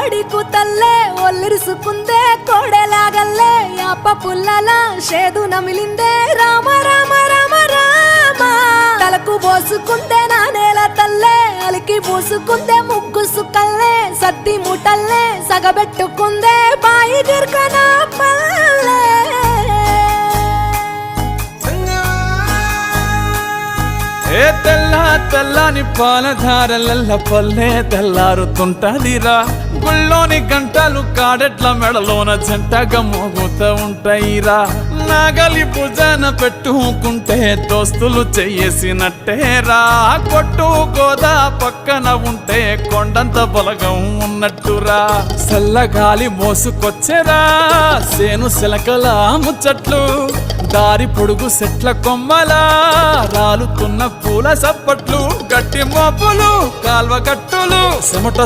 కోడి కూతల్లే ఒల్లిరుసుకుందే కోడెలాగల్లే యాప పుల్లల షేదు నమిలిందే రామ రామ రామ రామ తలకు పోసుకుందే నా నేల తల్లే అలికి పూసుకుందే ముగ్గు సుక్కల్లే సద్ది ముటల్లే సగబెట్టుకుందే బాయి గిర్కన పల్లె ఏ తెల్ల తెల్లని పాలధారలల్ల పల్లె తెల్లారుతుంటదిరా గుళ్ళోని గంటలు కాడెట్ల మెడలోన జంటగా మోగుతూ ఉంటాయిరా నాగలి భుజాన పెట్టుకుంటే దోస్తులు చెయ్యేసినట్టేరా కొట్టు గోదా పక్కన ఉంటే కొండంత బలగం ఉన్నట్టురా చల్లగాలి మోసుకొచ్చెరా సేను సిలకల ముచ్చట్లు దారి పొడుగు సెట్ల కొమ్మలా రాలుతున్న పూల సప్పట్లు గట్టి మోపులు కాల్వ గట్టులు చెమట